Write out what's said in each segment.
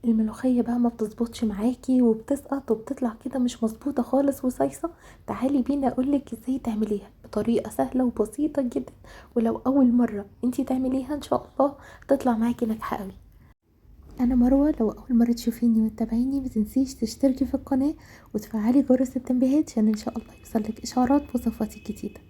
الملوخية بقى ما بتظبطش معاكي وبتسقط وبتطلع كده مش مظبوطة خالص وصيصة، تعالي بينا اقولك ازاي تعمليها بطريقة سهلة وبسيطة جدا. ولو اول مرة انتي تعمليها ان شاء الله تطلع معاكي ناجحة قوي. انا مروة، لو اول مرة تشوفيني وتتابعيني متنسيش تشتركي في القناة وتفعلي جرس التنبيهات عشان ان شاء الله يوصلك اشعارات بوصفاتي الجديدة.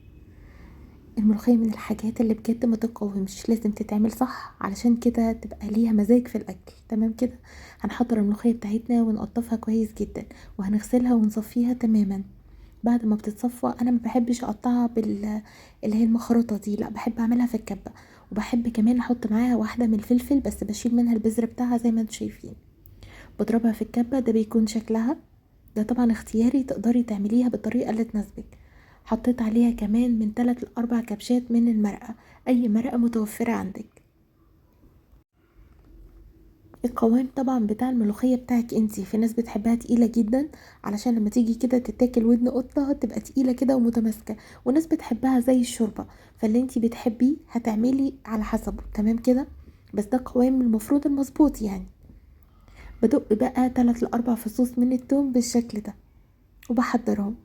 الملوخية من الحاجات اللي بجد ما تتقاومش، لازم تتعمل صح علشان كده تبقى ليها مزاج في الاكل. تمام كده. هنحضر الملوخية بتاعتنا ونقطفها كويس جدا وهنغسلها ونصفيها تماما. بعد ما بتتصفى انا ما بحبش اقطعها اللي هي المخرطة دي، لا بحب اعملها في الكبة. وبحب كمان احط معاها واحدة من الفلفل بس بشيل منها البذر بتاعها زي ما انتم شايفين. بضربها في الكبة، ده بيكون شكلها. ده طبعا اختياري، تقدري تعمليها بالطريقة اللي تناسبك. حطيت عليها كمان من 3 ل4 كبشات من المرقة، اي مرقة متوفرة عندك. القوام طبعا بتاع الملوخية بتاعك انتي، في ناس بتحبها تقيلة جدا علشان لما تيجي كده تتاكل ودن قطة تبقى تقيلة كده ومتماسكة، وناس بتحبها زي الشوربة. فاللي انتي بتحبيه هتعملي على حسبه. تمام كده. بس ده قوام المفروض المظبوط يعني. بدق بقى 3 ل4 فصوص من التوم بالشكل ده وبحضرهم.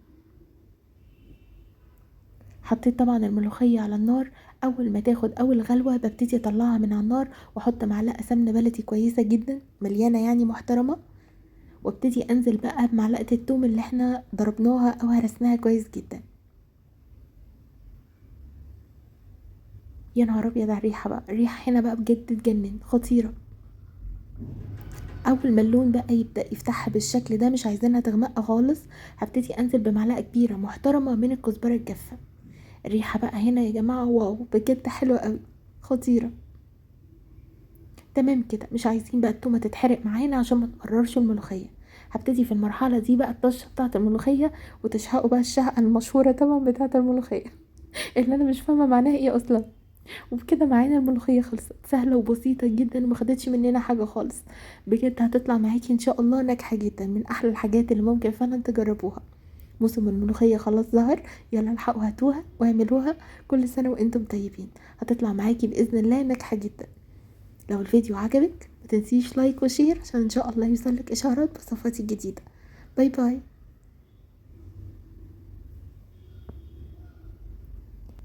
حطيت طبعا الملوخية على النار. اول ما تاخد اول غلوة ببتدي اطلعها من على النار واحط معلقة سمنة بلدي كويسة جدا مليانة يعني محترمة. وابتدي انزل بقى بمعلقة التوم اللي احنا ضربناها او هرسناها كويس جدا. يا نهار ابيض على الريحة بقى، الريحة هنا بقى بجد تجنن، خطيرة. اول ما اللون بقى يبدأ يفتحها بالشكل ده، مش عايزينها تغمق خالص، هبتدي انزل بمعلقة كبيرة محترمة من الكزبرة الجافة. الريحة بقى هنا يا جماعة واو، بجد حلوة قوي، خطيرة. تمام كده، مش عايزين بقى التومة تتحرق معانا عشان ما تمررش الملوخية. هبتدي في المرحلة دي بقى الطشة بتاعة الملوخية، وتشهقوا بقى الشهقة المشهورة طبعا بتاعة الملوخية اللي انا مش فاهمة معناها ايه اصلا. وبكده معانا الملوخية خلصت، سهلة وبسيطة جدا وما خدتش مننا حاجة خالص. بجد هتطلع معاكي ان شاء الله ناجحة جدا، من احلى الحاجات اللي ممكن فعلا تجربوها. موسم الملوخية خلاص ظهر، يلا الحقوا هاتوها واعملوها. كل سنة وانتم طيبين. هتطلع معاكي بإذن الله ناجحة جدا. لو الفيديو عجبك متنسيش لايك وشير عشان ان شاء الله يوصلك اشعارات بصفاتي الجديدة. باي باي.